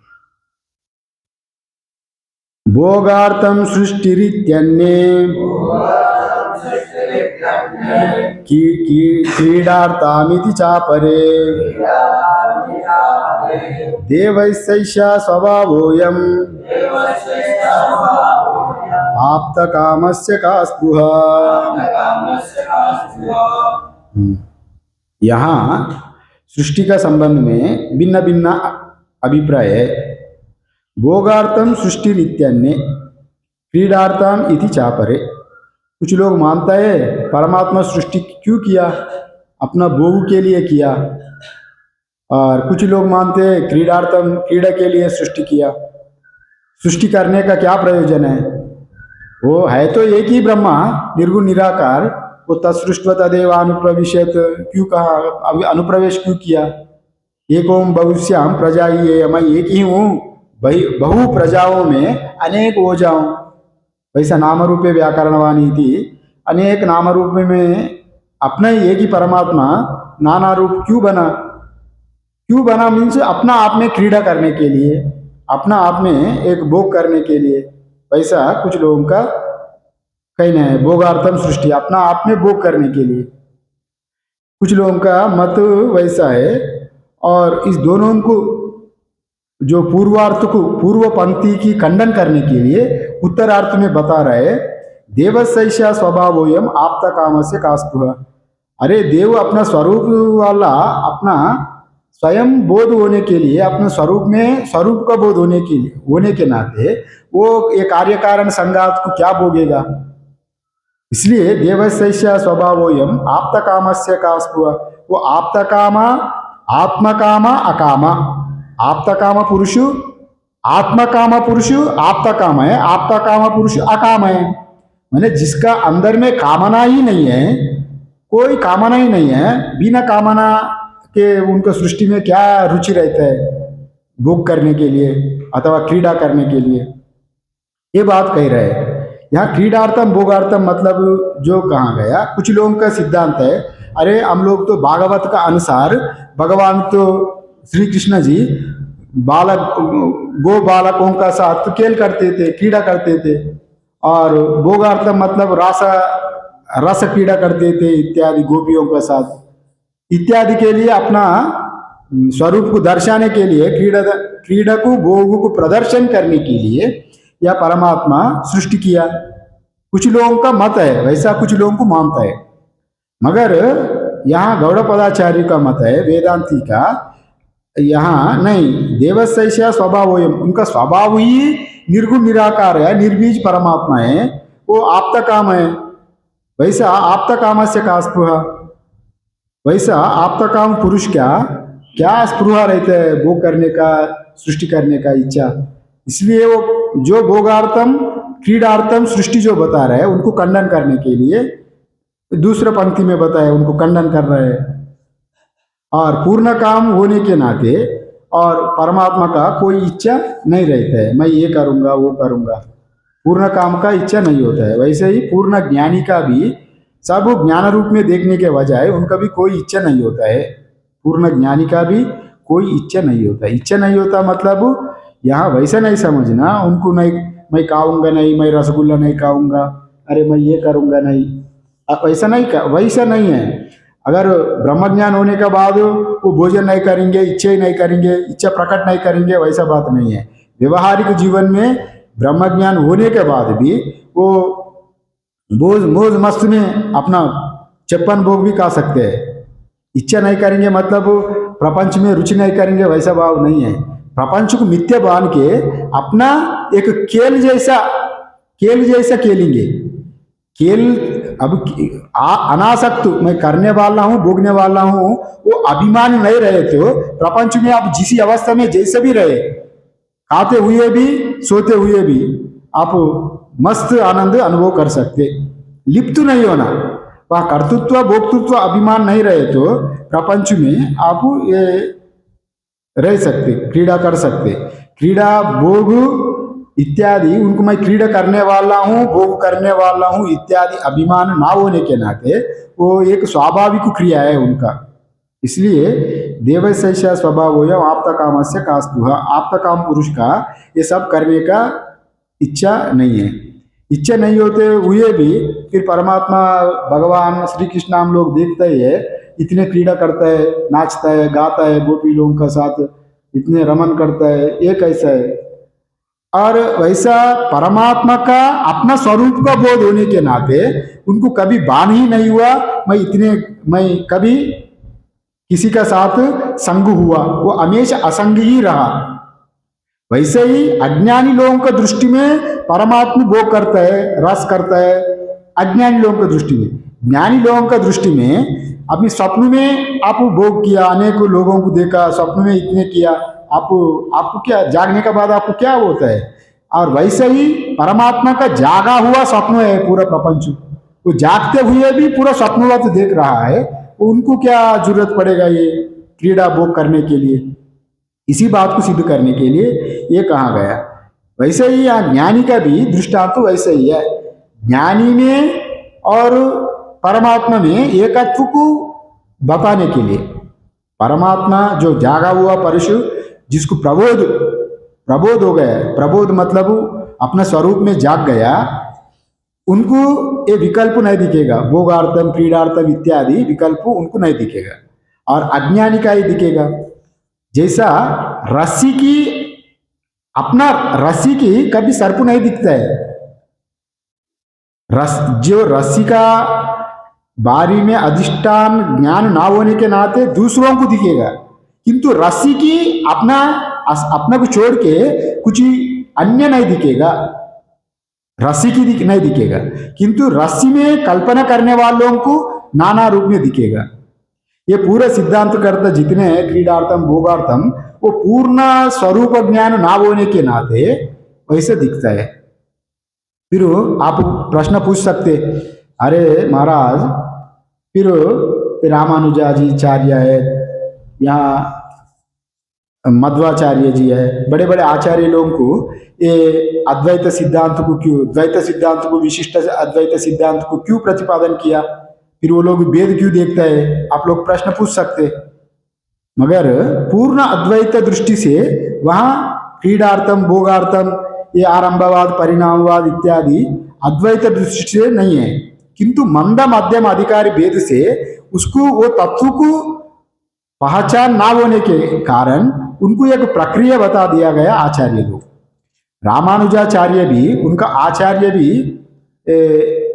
भोगार्थम सृष्टिरित्यन्ये क्रीडार्थामिति चापरे देवैस्यैषा स्वभावोऽयम् आप्तकामस्य का स्पृहा। यहाँ सृष्टि का संबंध में भिन्न भिन्न अभिप्राय है। भोगार्थम सृष्टि नित्यान्य क्रीडार्थम इति चापरे। कुछ लोग मानता है परमात्मा सृष्टि क्यों किया, अपना भोग के लिए किया। और कुछ लोग मानते हैं क्रीडार्थम क्रीड़ा के लिए सृष्टि किया। सृष्टि करने का क्या प्रयोजन है? वो है तो एक ही ब्रह्मा निर्गुण निराकार, वो तत्सृष्ट तदेव अनुप्रविशत क्यों कहा, अभी अनुप्रवेश क्यों किया? एक ओम बहुश्याम प्रजा ही, मैं एक ही हूँ, बहु प्रजाओं में अनेक हो जाऊं। वैसा नाम रूपे व्याकरणवाणी थी, अनेक नाम रूप में अपना ही एक ही परमात्मा नाना रूप क्यों बना? क्यों बना मीन्स अपना आप में क्रीड़ा करने के लिए, अपना आप में एक भोग करने के लिए। वैसा कुछ लोगों का कहना है, भोगार्थम सृष्टि अपना आप में भोग करने के लिए। कुछ लोगों का मत वैसा है। और इस दोनों को जो पूर्वार्थ को पूर्व पंक्ति की खंडन करने के लिए उत्तरार्थ में बता रहे, देवशैषा स्वभावोयम आप्त काम से कास्तुह। अरे देव अपना स्वरूप वाला अपना स्वयं बोध होने के लिए, अपने स्वरूप में स्वरूप का बोध होने के लिए, होने के नाते वो ये कार्य कारण संघात को क्या भोगेगा। इसलिए देवस्य स्वभावोयम आप्त कामस्य का स्पृह, वो आप्त कामा, आत्म कामा, अकामा, आप्त काम पुरुष, आत्म काम पुरुष आप्त काम है, आप्त काम पुरुष अकाम है। मैंने जिसका अंदर में कामना ही नहीं है, कोई कामना ही नहीं है, बिना कामना के उनको सृष्टि में क्या रुचि रहता है, भोग करने के लिए अथवा क्रीड़ा करने के लिए, ये बात कह रहे हैं। यहाँ क्रीडार्थम भोगार्थम मतलब जो कहा गया, कुछ लोगों का सिद्धांत है, अरे हम लोग तो भागवत का अनुसार भगवान तो श्री कृष्ण जी बालक, गो बालकों का साथ खेल करते थे, क्रीड़ा करते थे, और भोगार्थम मतलब रस क्रीड़ा करते थे इत्यादि गोपियों के साथ इत्यादि के लिए, अपना स्वरूप को दर्शाने के लिए, क्रीड़ा को भोग को प्रदर्शन करने के लिए या परमात्मा सृष्टि किया। कुछ लोगों का मत है वैसा, कुछ लोगों को मानता है। मगर यहाँ गौड़पदाचार्य का मत है, वेदांती का, यहाँ नहीं, देवस्य स्वभावोयम, उनका स्वभाव ही निर्गुण निराकार है, निर्बीज परमात्मा है, वो आप्त काम है। वैसा आप्त काम से का स्पृहा, वैसा आप्त काम पुरुष क्या क्या स्पृहा रहता है, भोग करने का, सृष्टि करने का इच्छा। इसलिए वो जो भोगार्थम क्रीडार्थम सृष्टि जो बता रहे हैं, उनको खंडन करने के लिए दूसरे पंक्ति में बताया, उनको खंडन कर रहे हैं। और पूर्ण काम होने के नाते और परमात्मा का कोई इच्छा नहीं रहता है, मैं ये करूँगा वो करूँगा, पूर्ण काम का इच्छा नहीं होता है। वैसे ही पूर्ण ज्ञानी का भी सब ज्ञान रूप में देखने के बजाय उनका भी कोई इच्छा नहीं होता है, पूर्ण ज्ञानी का भी कोई इच्छा नहीं होता। इच्छा नहीं होता मतलब यहाँ वैसा नहीं समझना, उनको नहीं, मैं खाऊंगा नहीं, मैं रसगुल्ला नहीं खाऊंगा, अरे मैं ये करूँगा नहीं, वैसा नहीं, वैसा नहीं है। अगर ब्रह्मज्ञान होने के बाद वो भोजन नहीं करेंगे, इच्छा ही नहीं करेंगे, इच्छा प्रकट नहीं करेंगे, वैसा बात नहीं है। व्यवहारिक जीवन में ब्रह्मज्ञान होने के बाद भी वो मौज मस्त में अपना छप्पन भोग भी खा सकते हैं। इच्छा नहीं करेंगे मतलब प्रपंच में रुचि नहीं करेंगे, वैसा भाव नहीं है। प्रपंच को मिथ्या मान के अपना एक खेल जैसा खेलेंगे। खेल अब अनासक्त, मैं करने वाला हूँ, भोगने वाला हूँ, वो अभिमान नहीं रहे तो प्रपंच में आप जिस अवस्था में जैसे भी रहे, खाते हुए भी सोते हुए भी आप मस्त आनंद अनुभव कर सकते, लिप्त नहीं होना। वह कर्तृत्व भोक्तृत्व अभिमान नहीं रहे तो प्रपंच में आप ये रह सकते, क्रीड़ा कर सकते। क्रीड़ा भोग इत्यादि, उनको मैं क्रीड़ा करने वाला हूँ, भोग करने वाला हूँ इत्यादि अभिमान ना होने के नाते वो एक स्वाभाविक क्रिया है उनका। इसलिए देवस्य स्वभाव हो या आप्त काम से का स्पृहा, आप्त काम पुरुष का ये सब करने का इच्छा नहीं है। इच्छा नहीं होते हुए भी फिर परमात्मा भगवान श्री कृष्ण हम लोग देखते ही है, इतने क्रीड़ा करता है, नाचता है, गाता है, गोपी लोगों का साथ इतने रमन करता है, ये कैसा है। और वैसा परमात्मा का अपना स्वरूप का बोध होने के नाते उनको कभी बान ही नहीं हुआ मैं कभी किसी का साथ संग हुआ, वो हमेशा असंग ही रहा। वैसे ही अज्ञानी लोगों का दृष्टि में परमात्मा भोग करता है, रस करता है, अज्ञानी लोगों की दृष्टि में। ज्ञानी लोगों का दृष्टि में अपने स्वप्न में आप भोग किया, अनेक लोगों को देखा, स्वप्न में इतने किया, आपको क्या, जागने के बाद आपको क्या होता है। और वैसे ही परमात्मा का जागा हुआ स्वप्न है पूरा प्रपंच, वो जागते हुए भी पूरा स्वप्नवत देख रहा है, उनको क्या जरूरत पड़ेगा ये क्रीड़ा भोग करने के लिए। इसी बात को सिद्ध करने के लिए ये कहा गया। वैसे ही यहाँ ज्ञानी का भी दृष्टांत तो वैसे ही है। ज्ञानी में और परमात्मा में एकत्व को बताने के लिए, परमात्मा जो जागा हुआ पुरुष जिसको प्रबोध हो गया, प्रबोध मतलब अपना स्वरूप में जाग गया, उनको ये विकल्प नहीं दिखेगा, भोगार्थम क्रीडार्थम इत्यादि विकल्प उनको नहीं दिखेगा, और अज्ञानी का ही दिखेगा। जैसा रस्सी की, अपना रस्सी की कभी सर्प नहीं दिखता है, जो रस्सी का बारी में अधिष्ठान ज्ञान ना होने के नाते दूसरों को दिखेगा। किंतु रस्सी की अपना अपना को छोड़ के कुछ अन्य नहीं दिखेगा, रस्सी की नहीं दिखेगा, किंतु रस्सी में कल्पना करने वालों को नाना रूप में दिखेगा। ये पूरा सिद्धांत करता जितने हैं क्रीडार्थम भोगार्थम, वो पूर्ण स्वरूप ज्ञान ना होने के नाते वैसे दिखता है। फिर आप प्रश्न पूछ सकते, अरे महाराज फिर रामानुजाचार्य है, यहाँ मध्वाचार्य जी है, बड़े बड़े आचार्य लोगों को ये अद्वैत सिद्धांत को क्यों, द्वैत सिद्धांत को, विशिष्ट अद्वैत सिद्धांत को क्यों प्रतिपादन किया, फिर वो लोग वेद क्यों देखता है, आप लोग प्रश्न पूछ सकते। मगर पूर्ण अद्वैत दृष्टि से वहां क्रीडार्थम भोगार्थम ये आरंभवाद परिणामवाद इत्यादि अद्वैत दृष्टि से नहीं है, किंतु मंद मध्यम अधिकारी भेद से उसको वो तत्व को पहचान ना होने के कारण उनको एक प्रक्रिया बता दिया गया आचार्य लोग। रामानुजाचार्य भी, उनका आचार्य भी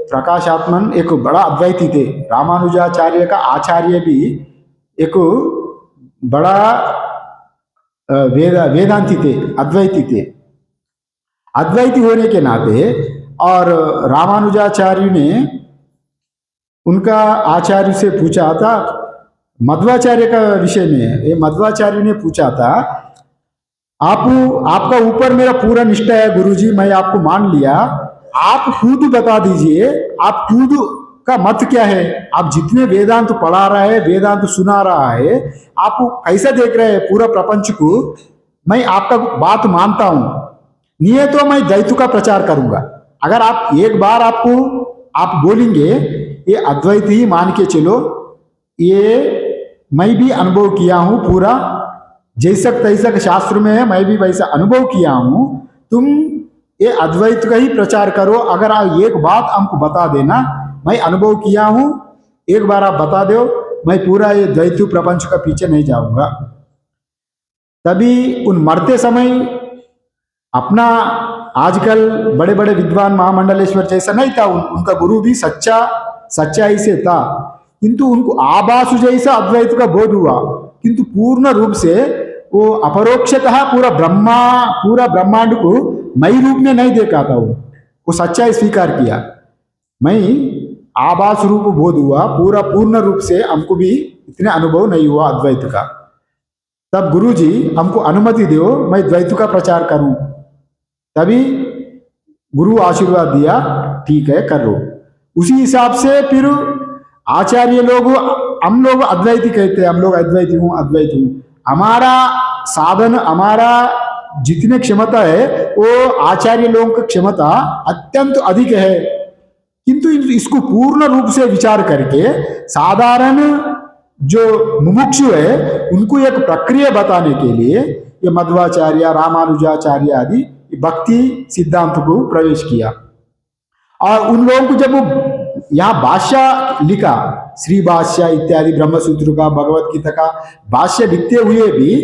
प्रकाशात्मन एक बड़ा अद्वैती थे। रामानुजाचार्य का आचार्य भी एक बड़ा वेदांती थे, अद्वैती थे। अद्वैती होने के नाते और रामानुजाचार्य ने उनका आचार्य से पूछा था, मध्वाचार्य का विषय में ये मध्वाचार्य ने पूछा था, आपका ऊपर मेरा पूरा निष्ठा है गुरुजी, मैं आपको मान लिया, आप खुद बता दीजिए आप खुद का मत क्या है, आप जितने वेदांत पढ़ा रहा है, वेदांत सुना रहा है, आप कैसा देख रहे हैं पूरा प्रपंच को, मैं आपका बात मानता हूं, नहीं है तो मैं द्वैत का प्रचार करूंगा। अगर आप एक बार आप बोलेंगे ये अद्वैत ही मान के चलो, ये मैं भी अनुभव किया हूं पूरा, जैसा तैसा शास्त्र में है मैं भी वैसा अनुभव किया हूं, तुम ये अद्वैत का ही प्रचार करो। अगर आप एक बात हमको बता देना, मैं अनुभव किया हूं, एक बार आप बता दो, मैं पूरा ये द्वैत प्रपंच का पीछे नहीं जाऊंगा। तभी उन मरते समय अपना, आजकल बड़े बड़े विद्वान महामंडलेश्वर जैसा नहीं था, उनका गुरु भी सच्चाई से था, किंतु उनको आभास जैसा अद्वैत का बोध हुआ, किंतु पूर्ण रूप से वो अपरोक्षतः पूरा ब्रह्मांड को मई रूप में नहीं देखा था। वो सच्चाई स्वीकार किया, मैं आभास रूप बोध हुआ, पूर्ण रूप से हमको भी इतने अनुभव नहीं हुआ अद्वैत का। तब गुरुजी हमको अनुमति दो, मैं द्वैत का प्रचार करूं। तभी गुरु आशीर्वाद दिया, ठीक है कर लो। उसी हिसाब से फिर आचार्य लोग, हम लोग अद्वैती कहते हैं, हम लोग अद्वैती हूँ, हमारा साधन, हमारा जितने क्षमता है वो आचार्य लोगों की क्षमता अत्यंत अधिक है, किंतु इसको पूर्ण रूप से विचार करके साधारण जो मुमुक्षु है उनको एक प्रक्रिया बताने के लिए ये मध्वाचार्य, रामानुजाचार्य आदि भक्ति सिद्धांत को प्रवेश किया। और उन लोगों को जब यहाँ भाष्य लिखा, श्री भाष्य इत्यादि ब्रह्मसूत्र का, भगवत गीता का भाष्य लिखते हुए भी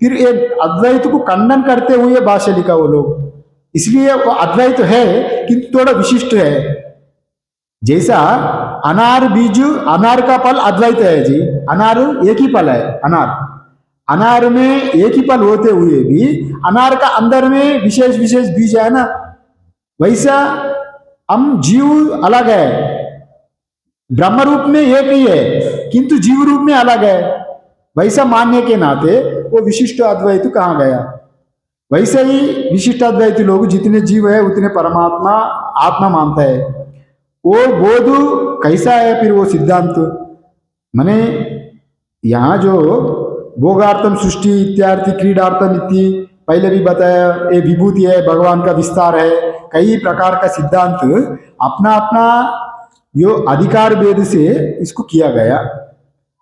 फिर एक अद्वैत को खंडन करते हुए भाष्य लिखा वो लोग, इसलिए वो अद्वैत है किंतु थोड़ा विशिष्ट है। जैसा अनार बीज, अनार का फल अद्वैत है जी, अनार एक ही फल है, अनार में एक ही फल होते हुए भी अनार का अंदर में विशेष विशेष बीज है ना, वैसा हम जीव अलग है, ब्रह्म रूप में एक ही है किंतु जीव रूप में अलग है, वैसा मानने के नाते वो विशिष्ट अद्वैत कहाँ गया। वैसे ही विशिष्ट अद्वैत लोग जितने जीव है उतने परमात्मा आत्मा मानता है। वो बोध कैसा है फिर वो सिद्धांत, माने यहाँ जो भोगार्थम सृष्टि इत्यादि क्रीडार्थम इत्यादि पहले भी बताया, ये विभूति है, भगवान का विस्तार है, कई प्रकार का सिद्धांत अपना अपना यो अधिकार भेद से इसको किया गया।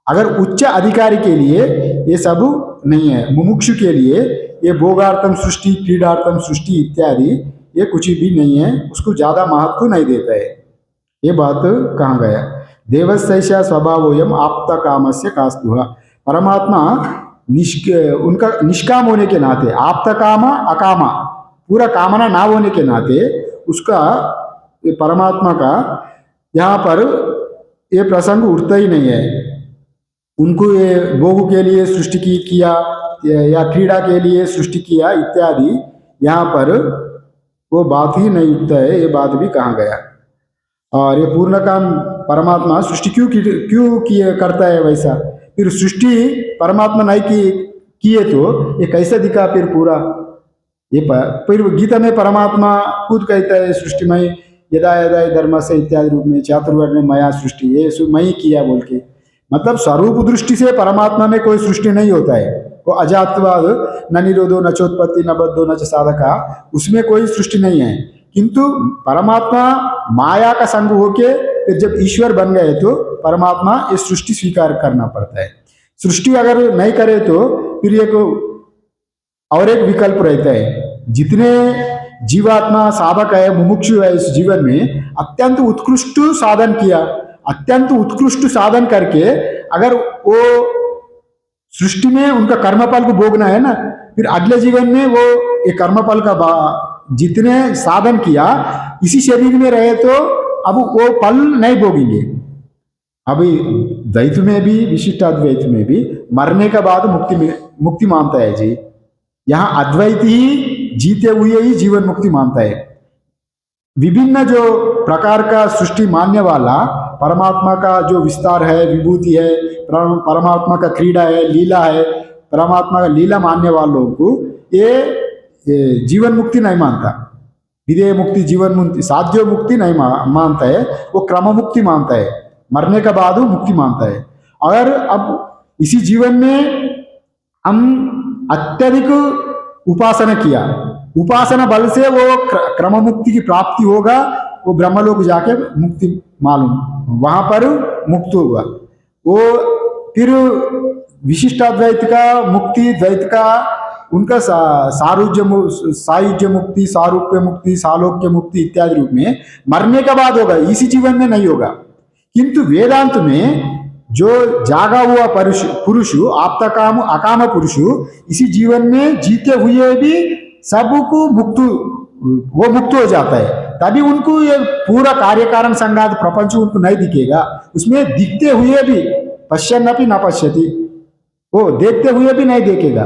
अगर उच्च अधिकारी के लिए ये सब नहीं है, मुमुक्षु के लिए ये भोगार्थम सृष्टि क्रीडार्थम सृष्टि इत्यादि ये कुछ भी नहीं है, उसको ज्यादा महत्व नहीं देता है। ये बात कहाँ गया, देवस्यैषा स्वभावोयम आप्त कामस्य कास्तुः, परमात्मा उनका निष्काम होने के नाते, आप्त काम अकामा, पूरा कामना ना होने के नाते उसका परमात्मा का यहाँ पर ये प्रसंग उठता ही नहीं है। उनको ये भोग के लिए सृष्टि किया या क्रीड़ा के लिए सृष्टि किया इत्यादि, यहाँ पर वो बात ही नहीं उठता है, ये बात भी कहा गया। और ये पूर्ण काम परमात्मा सृष्टि क्यों किए करता है वैसा? फिर सृष्टि परमात्मा नहीं किए तो ये कैसे दिखा फिर पूरा? ये फिर गीता में परमात्मा खुद कहता है सृष्टि में यदा यदा धर्म से इत्यादि रूप में चातुर्वर्ण मया सृष्टि, ये मैं ही किया बोल के। मतलब स्वरूप दृष्टि से परमात्मा में कोई सृष्टि नहीं होता है। वो अजातवाद, न निरोधो न चोत्पत्ति न बद्धो न च साधका, उसमें कोई सृष्टि नहीं है। किंतु परमात्मा माया का संग होके फिर जब ईश्वर बन गए तो परमात्मा ये सृष्टि स्वीकार करना पड़ता है। सृष्टि अगर नहीं करे तो फिर एक और एक विकल्प रहता है। जितने जीवात्मा साधक है, मुमुक्षु है इस जीवन में, अत्यंत उत्कृष्ट साधन किया, अत्यंत उत्कृष्ट साधन करके अगर वो सृष्टि में उनका कर्मफल को भोगना है ना, फिर अगले जीवन में वो ये कर्मफल का जितने साधन किया इसी शरीर में रहे तो अब वो फल नहीं भोगेंगे। अभी द्वैत में भी, विशिष्टाद्वैत में भी मरने के बाद मुक्ति मानता है जी। यहाँ अद्वैत ही जीते हुए ही जीवन मुक्ति मानता है। विभिन्न जो प्रकार का सृष्टि मानने वाला परमात्मा का जो विस्तार है, विभूति है, परमात्मा का क्रीड़ा है, लीला है, परमात्मा का लीला मानने वालों को ये जीवन मुक्ति नहीं मानता। विधेय मुक्ति, जीवन मुक्ति, साध्य मुक्ति नहीं मानता है, वो क्रम मुक्ति मानता है, मरने के बाद मुक्ति मानता है। अगर अब इसी जीवन में हम अत्यधिक उपासना किया, उपासना बल से वो क्रम मुक्ति की प्राप्ति होगा, वो ब्रह्मलोक जाके मुक्ति मालूम वहां पर मुक्त होगा। वो फिर विशिष्टाद्वैत का मुक्ति, द्वैत का उनका सायुज्य मुक्ति, सारूप्य मुक्ति, सालोक्य मुक्ति इत्यादि रूप में मरने के बाद होगा, इसी जीवन में नहीं होगा। किंतु वेदांत में जो जागा हुआ पुरुष, आपता काम अकाम पुरुष, इसी जीवन में जीते हुए भी सबको वो मुक्त हो जाता है। तभी उनको ये पूरा कार्य कारण संघात प्रपंच उनको नहीं दिखेगा। उसमें दिखते हुए भी पश्यन्नपि न पश्यति, वो देखते हुए भी नहीं देखेगा।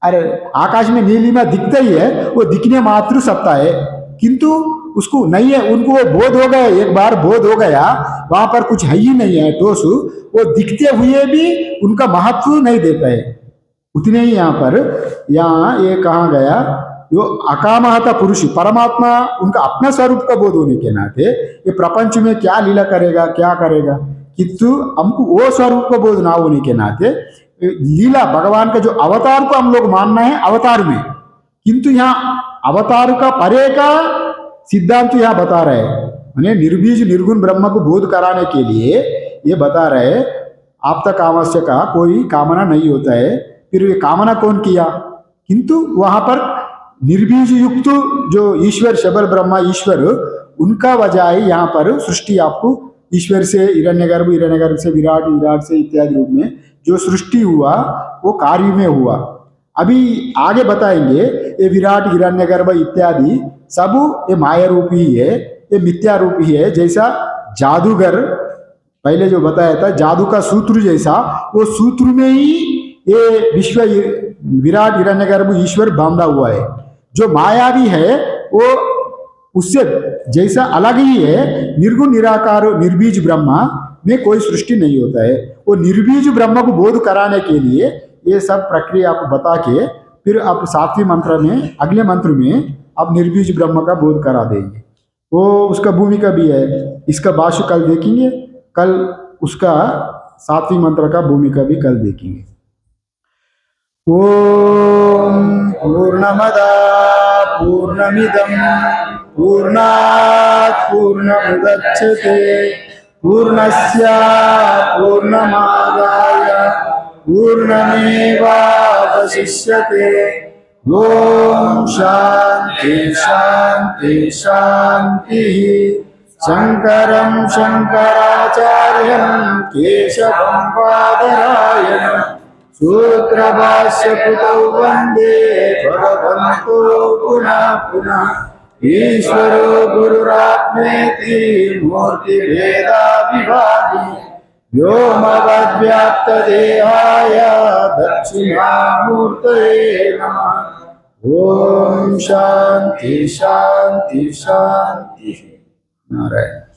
अरे आकाश में नीलिमा दिखता ही है, वो दिखने मात्र सत्ता है, किंतु उसको नहीं है, उनको वो बोध हो गया, एक बार बोध हो गया वहां पर कुछ है ही नहीं है ठोस, वो दिखते हुए भी उनका महत्व नहीं देता है। उतने ही यहाँ ये कहा गया, जो अकामहता पुरुष परमात्मा उनका अपना स्वरूप का बोध होने के नाते ये प्रपंच में क्या लीला करेगा, क्या करेगा, किंतु हमको वो स्वरूप का बोध ना होने के नाते लीला भगवान का जो अवतार को हम लोग मानना है अवतार में, किंतु यहाँ अवतार का परे का सिद्धांत यहाँ बता रहे हैं। निर्बीज निर्गुण ब्रह्म को बोध कराने के लिए ये बता रहे, आप तक कामस्य का कोई कामना नहीं होता है। फिर ये कामना कौन किया? किंतु वहां पर निर्बीज युक्त जो ईश्वर शबर ब्रह्मा ईश्वर, उनका बजाय यहाँ पर सृष्टि आपको ईश्वर से हिरण्यगर्भ से विराट से इत्यादि रूप में जो सृष्टि हुआ वो कार्य में हुआ। अभी आगे बताएंगे ये विराट हिरण्यगर्भ इत्यादि सब ये माया रूपी ही है, ये मिथ्या रूपी ही है। जैसा जादूगर पहले जो बताया था, जादू का सूत्र जैसा, वो सूत्र में ही ये विश्व विराट हिरण्यगर्भ ईश्वर बांधा हुआ है। जो माया भी है वो उससे जैसा अलग ही है। निर्गुण निराकार निर्बीज ब्रह्मा में कोई सृष्टि नहीं होता है। वो निर्बीज ब्रह्म को बोध कराने के लिए ये सब प्रक्रिया आपको बता के फिर आप 7वें मंत्र में, अगले मंत्र में आप निर्बीज ब्रह्म का बोध करा देंगे। वो उसका भूमिका भी है, इसका भाष्य कल देखेंगे, कल उसका 7वें मंत्र का भूमिका भी कल देखेंगे। ओम पूर्णमदा पूर्णमिदं पूर्णात् पूर्णमुदच्यते पूर्णस्य पूर्णमादाय पूर्णमेवावशिष्यते। ओम शांति शांति शांति। शंकरं शंकराचार्यं केशवं बादरायणं सूत्रभाष्य कृतौ वंदे भगवन्तो पुनः पुनः। ईश्वरो गुरुरात्मेति मूर्तिभेदाविभागी व्योमवद्व्याप्तदेहाय दक्षिणामूर्तये नमः। ओम शांति शांति शांति। नारायण।